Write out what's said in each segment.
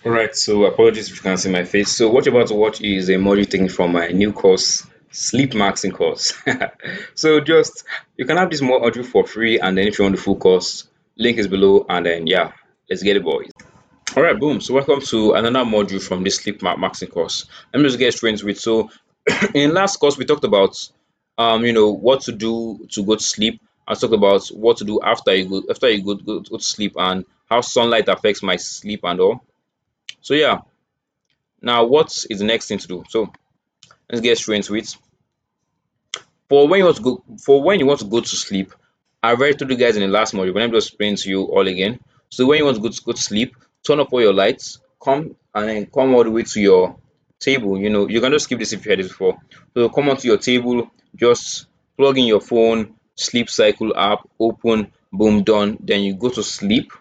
Alright, so apologies if you can't see my face. So what you're about to watch is a module taken from my new course, SLEEPMAXXING course. So just you can have this module for free, and then if you want the full course, link is below, and then yeah, let's get it, boys. Alright, boom. So welcome to another module from this SLEEPMAXXING course. Let me just get straight into it. So in last course we talked about what to do to go to sleep. I talked about what to do after you go to sleep, and how sunlight affects my sleep and all. So yeah, now, what is the next thing to do? So let's get straight into it. For when you want to go to sleep, I already told you guys in the last module, but let me just explain to you all again. So when you want to go to sleep, turn off all your lights, come and then come all the way to your table. You can just skip this if you had this before. So come onto your table, just plug in your phone, sleep cycle app, open, boom, done. Then you go to sleep,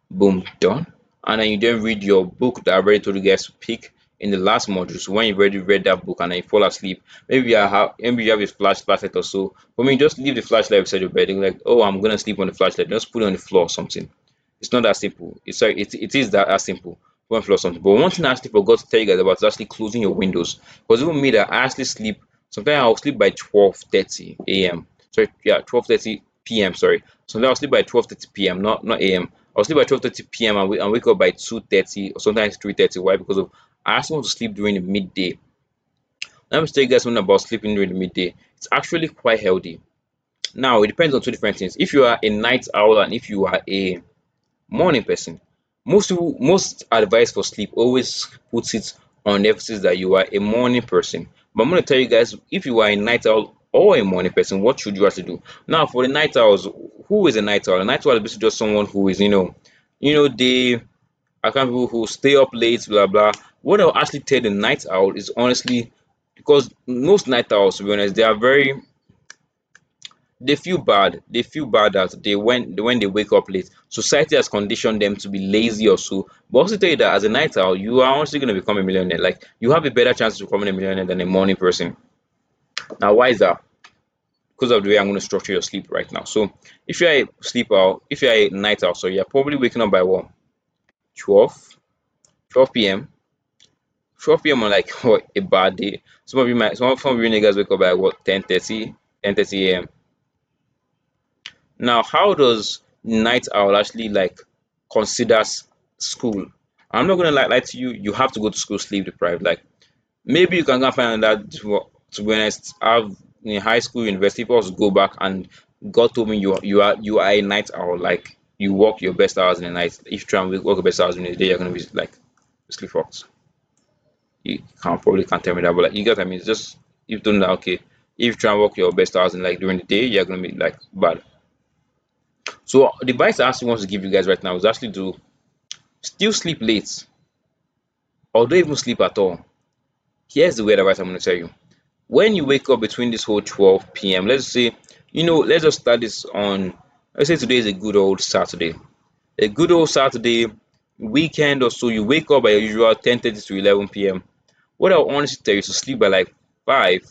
boom, done. And then you then read your book that I already told you guys to pick in the last module. So when you've already read that book and then you fall asleep, maybe you have a flashlight or so. For me, just leave the flashlight beside your bed. And you're like, oh, I'm gonna sleep on the flashlight. Just put it on the floor or something. It's not that simple. It is that as simple. Put on the floor or something. But one thing I actually forgot to tell you guys about is actually closing your windows. Because even me that I actually sleep, sometimes I'll sleep by 12:30 a.m. Sorry, yeah, 12:30 p.m. Sorry. Sometimes I'll sleep by 12:30 p.m. Not a.m. I'll sleep by 12:30 p.m. and wake up by 2:30 or sometimes 3:30. Why? Because of I actually want to sleep during the midday. Let me tell you guys something about sleeping during the midday. It's actually quite healthy. Now it depends on two different things. If you are a night owl and if you are a morning person, most advice for sleep always puts it on the emphasis that you are a morning person. But I'm going to tell you guys, if you are a night owl or a morning person, what should you actually do? Now, for the night owls, who is a night owl? A night owl is basically just someone who is, they I can't people who stay up late, blah blah. What I'll actually tell the night owl is honestly because most night owls, to be honest, they feel bad that when they wake up late, society has conditioned them to be lazy or so. But also tell you that as a night owl, you are honestly going to become a millionaire. Like you have a better chance of becoming a millionaire than a morning person. Now, why is that? Because of the way I'm going to structure your sleep right now. So if you're a sleep owl, if you're a night owl, so you're probably waking up by what, 12 p.m. 12 p.m. on like what a bad day. Some of you niggas wake up by what, 10:30 a.m. Now, how does night owl actually like considers school? I'm not gonna lie to you. You have to go to school sleep deprived. Like maybe you can go and find that. To be honest, I've in high school, university, if I was to go back and God told me you are a night owl. Like you work your best hours in the night. If you try and work your best hours in the day, you're gonna be like sleep fucked. You can't tell me that, but like you get what I mean. It's just you've done that. Okay, if you try and work your best hours in like during the day, you're gonna be like bad. So the advice I actually want to give you guys right now is actually to still sleep late or don't even sleep at all. Here's the weird advice I'm going to tell you. When you wake up between this whole 12 p.m., let's say, let's just start this on, let's say today is a good old Saturday. A good old Saturday weekend or so, you wake up by your usual 10:30 to 11 p.m. What I honestly tell you is to sleep by like 5,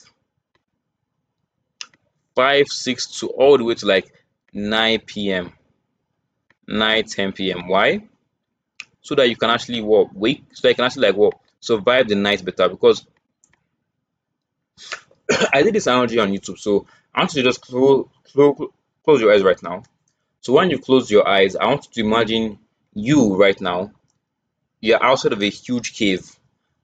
5, 6 to all the way to like 9 p.m., 9, 10 p.m. Why? So that you can actually wake, so that you can actually like survive the night better. Because I did this analogy on YouTube, so I want you to just close your eyes right now. So when you close your eyes, I want you to imagine you right now. You're outside of a huge cave,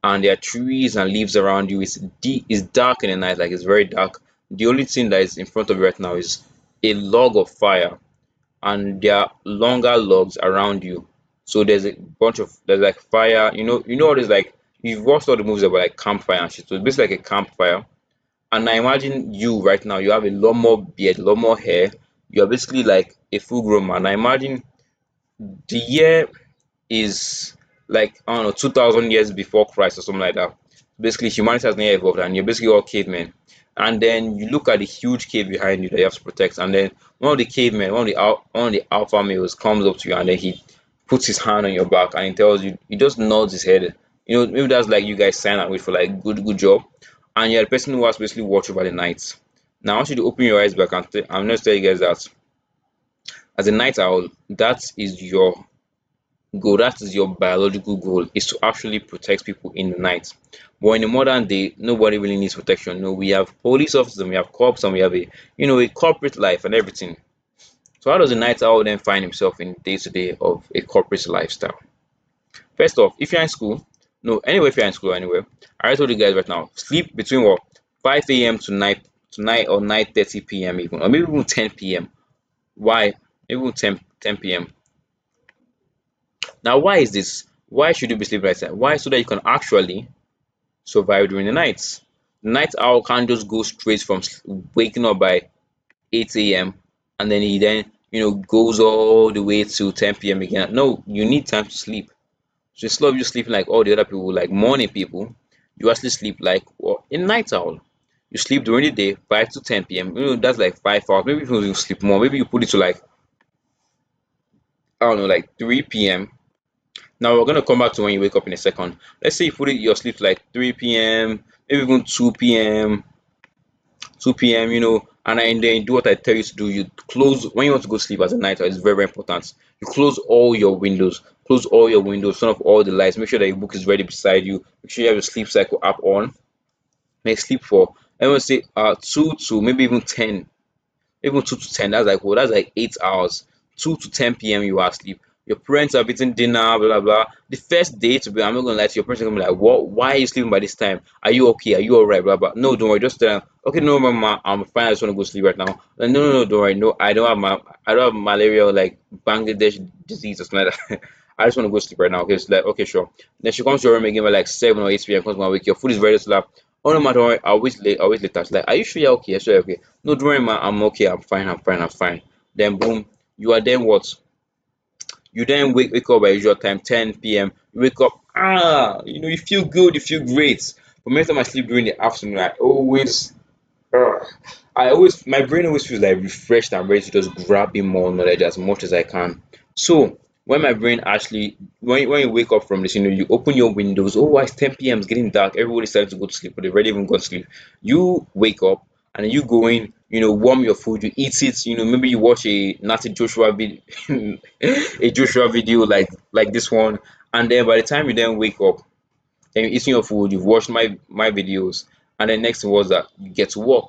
and there are trees and leaves around you. It's dark in the night, like it's very dark. The only thing that is in front of you right now is a log of fire, and there are longer logs around you. So there's like fire. You know what it's like. You've watched all the movies about like campfire and shit. So it's basically like a campfire. And I imagine you right now. You have a lot more beard, a lot more hair. You're basically like a full grown man. I imagine the year is like I don't know 2,000 years before Christ or something like that. Basically, humanity has not yet evolved, and you're basically all cavemen. And then you look at the huge cave behind you that you have to protect, and then one of the cavemen, one of the alpha males comes up to you, and then he puts his hand on your back, and he tells you, he just nods his head. Maybe that's like you guys sign up with for like good job, and you're the person who has basically watched over the night. Now I want you to open your eyes back, and I'm going to tell you guys that as a night owl, that is your goal, that is your biological goal, is to actually protect people in the night. But in the modern day, nobody really needs protection. No, we have police officers and we have cops and we have a corporate life and everything. So how does a night owl then find himself in day to day of a corporate lifestyle? First off, if you're in school, no, anywhere, if you're in school or anywhere, I already told you guys right now, sleep between what, 5 a.m. to 9 or 9:30 p.m. even, or maybe even 10 p.m. Why? Maybe even 10 p.m. Now, why is this? Why should you be sleeping right time? Why? So that you can actually survive during the nights. The night owl can't just go straight from waking up by 8 a.m. and then he then goes all the way to 10 p.m. again. No, you need time to sleep. So instead of you sleeping like all the other people, like morning people, you actually sleep like a night owl. You sleep during the day, 5 to 10 p.m. That's like 5 hours. Maybe if you sleep more, maybe you put it to like, I don't know, like 3 p.m. Now we're gonna come back to when you wake up in a second. Let's say you put it your sleep to like 3 p.m., maybe even 2 p.m., 2 p.m., and then do what I tell you to do. You close when you want to go sleep as a night owl. It's very, very important. You close all your windows, turn off all the lights, make sure that your book is ready beside you, make sure you have your sleep cycle app on. Make sleep for, I want to say 2 to maybe even 10, even 2 to 10. That's like 8 hours. 2 to 10 p.m. you are asleep. Your parents have eaten dinner, blah blah blah. The first day, to be, I'm not gonna lie to you, your parents are gonna be like, "What? Why are you sleeping by this time? Are you okay? Are you alright?" Blah blah. No, don't worry. Just tell them, "Okay, no, mama, I'm fine. I just want to go sleep right now." Like, no, no, no, don't worry. No, I don't have malaria or like Bangladesh disease or something like that. I just want to go sleep right now. Okay, it's like, okay, sure. Then she comes to your room again by like 7 or 8 p.m. Comes to wake. Your food is ready to slap. Oh no, matter what, I'll wait late. I'll wait later. She's like, "Are you sure you're okay? Yes, sure, you're okay." No, don't worry, ma. I'm okay. I'm fine. I'm fine. I'm fine. Then boom, you are then what? You then wake up by usual time, 10 p.m. You wake up, you feel good, you feel great. But most time I sleep during the afternoon, uh, my brain always feels like refreshed and ready to just grab in more knowledge as much as I can. So when my brain actually, when you wake up from this, you open your windows. Oh, it's 10 p.m. It's getting dark. Everybody's starting to go to sleep, but they've already even gone to sleep. You wake up and then you go in, warm your food, you eat it. Maybe you watch a Natty Joshua video, a Joshua video like this one, and then by the time you then wake up, then you're eating your food, you've watched my videos, and then next thing was that you get to work.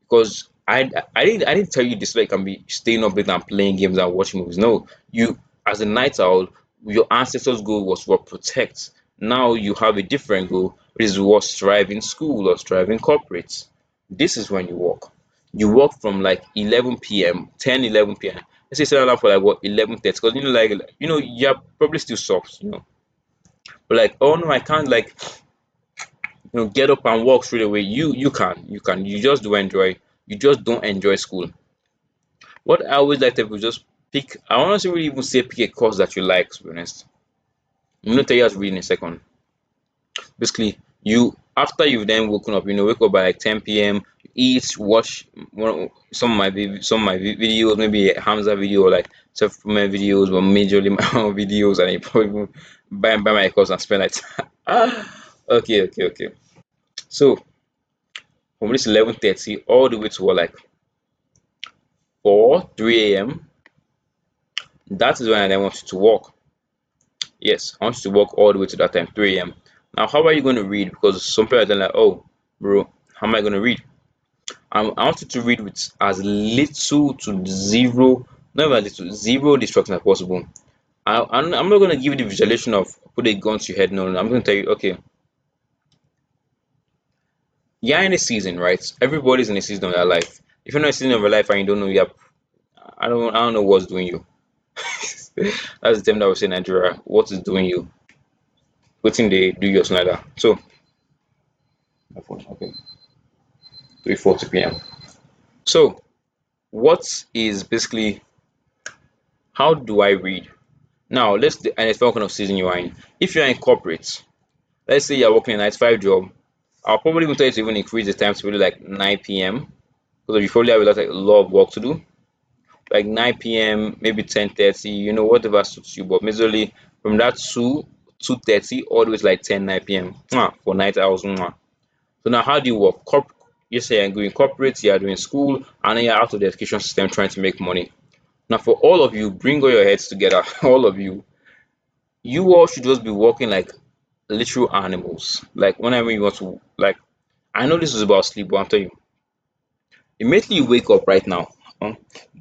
Because I didn't tell you this way, you can be staying up late and playing games and watching movies. No, you, as a night owl, your ancestors' goal was what, protect. Now you have a different goal, which is what, strive in school or strive in corporates. This is when you work. You work from like 11 p.m., 10, 11 p.m. Let's say set alarm for like what, 11:30, because you're probably still soft, but like, oh no, I can't, like, get up and walk straight away. You can, you just do enjoy, you just don't enjoy school. What I always like to do is just pick, I honestly really even say pick a course that you like, to be honest. I'm gonna tell you how to read in a second. Basically, after you've then woken up, wake up by like 10 p.m., eat, watch some of my videos, maybe a Hamza video or like self-improvement videos, or majorly my own videos, and I probably even buy my course and spend like okay, okay, okay. So from this 11:30 all the way to what, like 4, 3 a.m. That is when I then want you to walk. Yes, I want you to walk all the way to that time, 3 a.m. Now, how are you going to read? Because some people are then like, oh, bro, how am I going to read? I want you to read with as little to zero, not even little, zero distraction as possible. I'm not going to give you the visualization of put a gun to your head. No, no, I'm going to tell you, okay, you're in a season, right? Everybody's in a season of their life. If you're not in a season of your life and you don't know, I don't know what's doing you. That's the term that we say in Nigeria. What is doing you? Waiting they do your slider. So okay, 3:40 p.m. So what is basically, how do I read? Now let's and it's what kind of season you are in. If you're in corporate, let's say you're working a 9 to 5 job, I'll probably even tell you to even increase the time to really like 9 p.m. because you probably have a lot of work to do. Like 9 p.m., maybe 10:30, whatever suits you. But majorly from that 2:30 all the way to like 10, 9 p.m. For night hours. So now how do you work? You say you're doing corporate, you're doing school, and then you're out of the education system trying to make money. Now for all of you, bring all your heads together, all of you. You all should just be working like literal animals. Like whenever you want to, like, I know this is about sleep, but I'm telling you, immediately you wake up right now, um,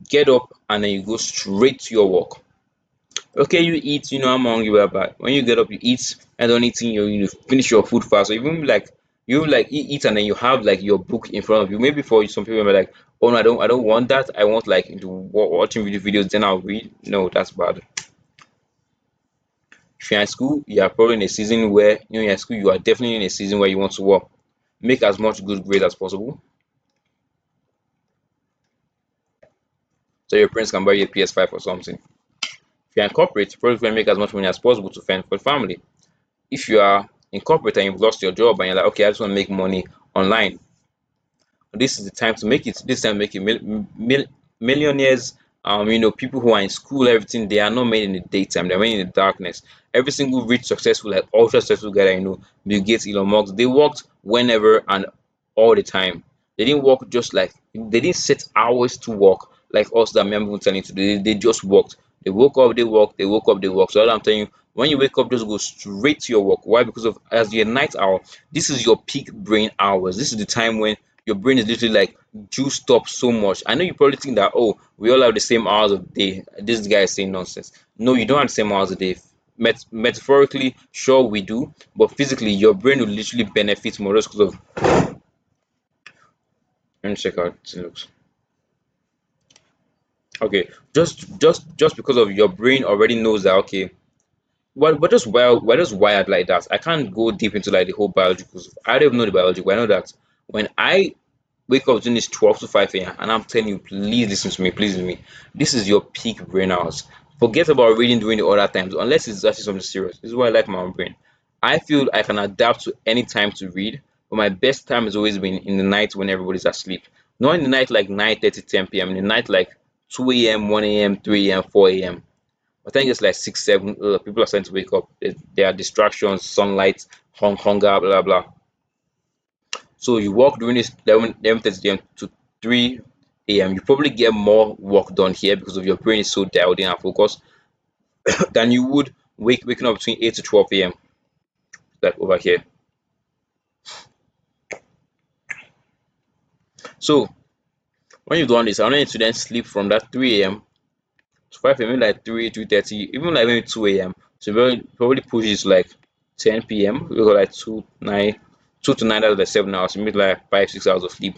get up and then you go straight to your work. Okay, you eat, I'm hungry, but when you get up, you eat, and don't eating, you finish your food fast. So even like you like eat and then you have like your book in front of you. Maybe for some people, are like, oh no, I don't want that. I want like into watching video videos, then I'll read. No, that's bad. If you're in school, you are probably in a season where you're in school, you are definitely in a season where you want to work, make as much good grade as possible, so your parents can buy you a PS5 or something. If you're in corporate, you probably want to make as much money as possible to fend for the family. If you are in corporate and you've lost your job and you're like, okay, I just want to make money online, this is the time to make it. This time to make it. Millionaires, people who are in school, everything, they are not made in the daytime. They're made in the darkness. Every single rich, successful, like ultra successful guy that Bill Gates, Elon Musk, they worked whenever and all the time. They didn't work just like they didn't set hours to work like us that I'm telling you today. They just worked. They woke up, they worked, they woke up, they worked. So all I'm telling you, when you wake up, just go straight to your work. Why? Because of as your night owl, this is your peak brain hours. This is the time when your brain is literally like juiced up so much. I know you probably think that, oh, we all have the same hours of the day. This guy is saying nonsense. No, you don't have the same hours a day. Metaphorically, sure we do, but physically, your brain will literally benefit more just because of. Let me check out it looks. Okay, just because of your brain already knows that, okay, well, we're just wired like that. I can't go deep into like the whole biology because I don't even know the biology, but I know that when I wake up between this 12 to 5 a.m. and I'm telling you, please listen to me, please listen to me. This is your peak brain hours. Forget about reading during the other times, unless it's actually something serious. This is why I like my own brain. I feel I can adapt to any time to read, but my best time has always been in the night when everybody's asleep. Not in the night like 9:30, 10 p.m. In the night like 2 a.m., 1 a.m., 3 a.m., 4 a.m. I think it's like 6, 7. People are starting to wake up. There are distractions, sunlight, hunger, blah blah. So you work during this 11:30 a.m. to 3 a.m. You probably get more work done here because of your brain is so dialed in and focused than you would waking up between 8 to 12 a.m. like over here. So when you've done this, I want you to then sleep from that 3 a.m. to 5 a.m. maybe like 3, 3:30, even like maybe 2 a.m. So probably push it to like 10 p.m. We got like 2 to 9, that's like 7 hours. You need like 5, 6 hours of sleep.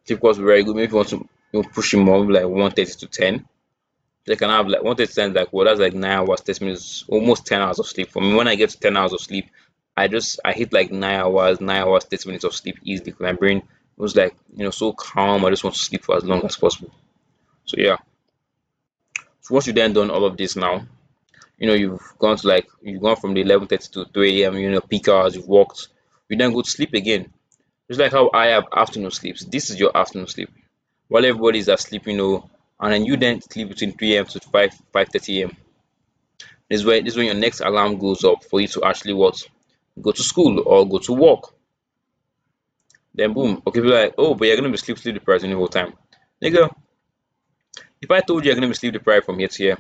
Sleep course very good. Maybe if you want to push it more, maybe like 1:30 to 10. They can have like 1:30 to 10 is like, well, that's like 9 hours, 30 minutes, almost 10 hours of sleep. For me, when I get to 10 hours of sleep, I hit like 9 hours, 9 hours, 30 minutes of sleep easily because my brain was like, so calm. I just want to sleep for as long as possible. So yeah. So once you then done all of this now, you've gone from the 11:30 to 3 a.m. Peak hours. You've walked. You then go to sleep again. Just like how I have afternoon sleeps. This is your afternoon sleep. While everybody is asleep, and then you then sleep between 3 a.m. to 5:30 a.m. This is when your next alarm goes up for you to actually what? Go to school or go to work. Then boom. Okay, people are like, oh, but you're gonna be sleep deprived the whole time. Nigga, if I told you you're gonna be sleep deprived from here to here,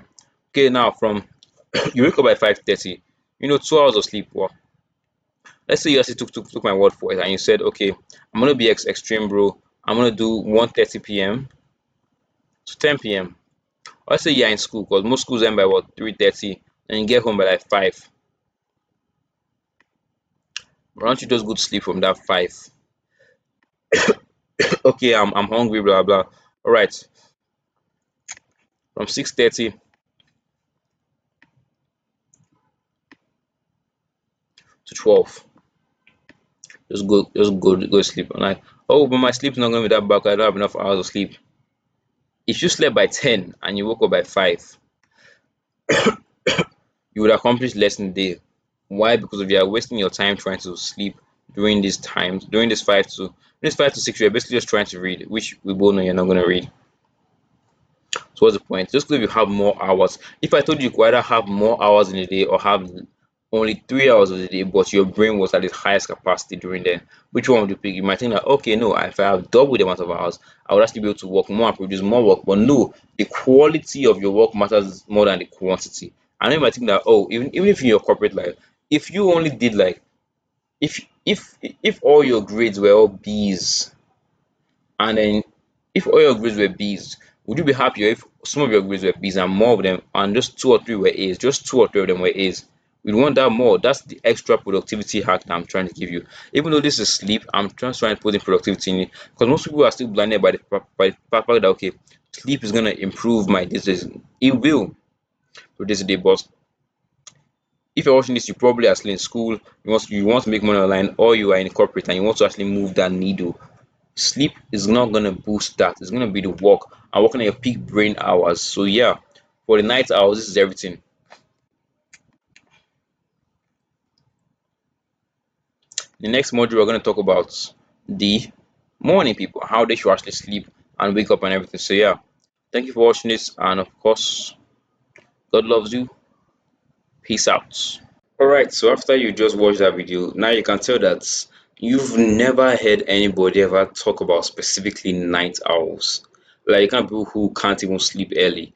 okay, now from you wake up by 5:30, 2 hours of sleep. Well, let's say you actually took my word for it and you said, okay, I'm gonna be extreme, bro. I'm gonna do 1:30 p.m. to 10 p.m. Let's say you're in school because most schools end by what 3:30 and you get home by like 5. Why don't you just go to sleep from that 5? Okay, I'm hungry, blah blah. All right, from 6:30 to 12, just go to sleep. I'm like, oh, but my sleep's not gonna be that bad 'cause I don't have enough hours of sleep. If you slept by 10 and you woke up by 5, you would accomplish less in the day. Why? Because if you are wasting your time trying to sleep during these times, during this 5 to 6, you're basically just trying to read, which we both know you're not gonna read. So what's the point? Just because you have more hours. If I told you could either have more hours in a day or have only 3 hours of the day, but your brain was at its highest capacity during then, which one would you pick? You might think that, okay, no, if I have double the amount of hours, I would actually be able to work more and produce more work. But no, the quality of your work matters more than the quantity. I know you might think that, oh, even if in your corporate life, if you only did like, if all your grades were all B's, and then if all your grades were B's, would you be happier if some of your grades were B's and more of them, and just two or three were A's, just two or three of them were A's? We want that more. That's the extra productivity hack that I'm trying to give you. Even though this is sleep, I'm just trying to put in productivity in it, because most people are still blinded by by the fact that, okay, sleep is gonna improve my this. It will for this day, but if you're watching this, you probably are still in school. You want to make money online, or you are in corporate and you want to actually move that needle. Sleep is not gonna boost that. It's gonna be the work and working on your peak brain hours. So yeah, for the night hours, this is everything. The next module we're gonna talk about the morning people, how they should actually sleep and wake up and everything. So yeah, thank you for watching this, and of course, God loves you. Peace out. Alright, so after you just watched that video, now you can tell that you've never heard anybody ever talk about specifically night owls. Like, you can't people who can't even sleep early.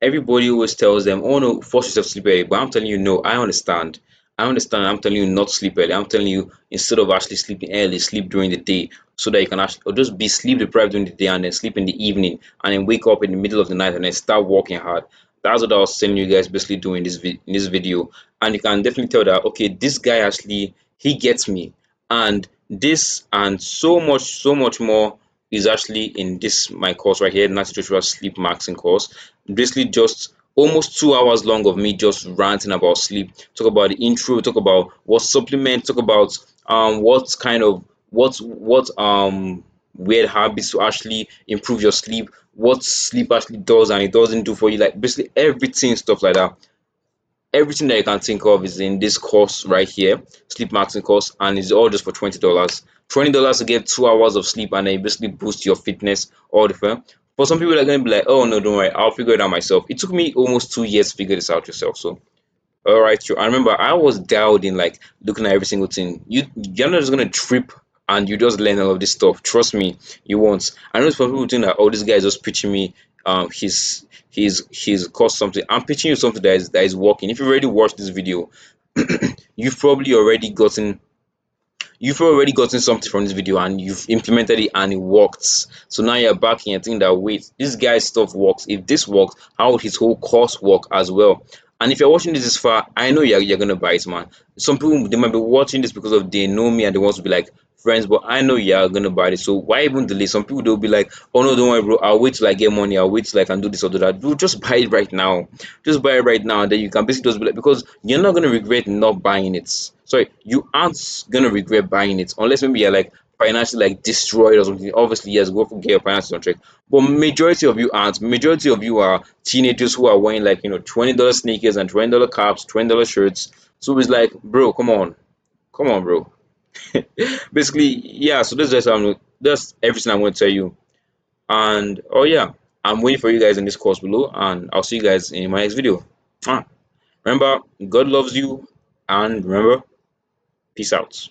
Everybody always tells them, oh no, force yourself to sleep early. But I'm telling you, no, I understand. I understand. I'm telling you not to sleep early. I'm telling you, instead of actually sleeping early, sleep during the day so that you can actually, or just be sleep deprived during the day and then sleep in the evening and then wake up in the middle of the night and then start working hard. That's what I was telling you guys basically doing in this video. And you can definitely tell that, okay, this guy actually, he gets me. And this and so much more is actually in this my course right here, Natty Joshua Sleep Maxing course. Basically, just almost 2 hours long of me just ranting about sleep. Talk about the intro, talk about what supplement, talk about what kind of what weird habits to actually improve your sleep, what sleep actually does and it doesn't do for you, like basically everything, stuff like that. Everything that you can think of is in this course right here, sleep maxing course, and it's all just for $20. $20 to get 2 hours of sleep, and then you basically boost your fitness all the time. For some people, they're gonna be like, "Oh no, don't worry, I'll figure it out myself." It took me almost 2 years to figure this out yourself. So all right, sure. I remember I was dialed in, like looking at every single thing. You're not just gonna trip and you just learn all of this stuff. Trust me, you won't. I know some people think that, oh, this guy is just pitching me his cost something. I'm pitching you something that is working. If you already watched this video, you've probably already gotten something from this video and you've implemented it and it worked. So now you're back and you're thinking that, wait, this guy's stuff works. If this works, how would his whole course work as well? And if you're watching this far, I know you're gonna buy it, man. Some people, they might be watching this because of they know me and they want to be like friends, but I know you're gonna buy it. So why even delay? Some people, they'll be like, oh no, don't worry, bro. I'll wait till I get money. I'll wait till I can do this or do that. Bro, just buy it right now. Just buy it right now, and then you can basically just be like, because you're not gonna regret not buying it. Sorry, you aren't gonna regret buying it unless maybe you're like financially like destroyed or something. Obviously, yes, go for get your finances on track. But majority of you aren't. Majority of you are teenagers who are wearing like $20 sneakers and $20 caps, $20 shirts. So it's like, bro, come on, bro. Basically, yeah. So that's everything I'm going to tell you. And oh yeah, I'm waiting for you guys in this course below, and I'll see you guys in my next video. Ah, remember, God loves you, and remember, peace out.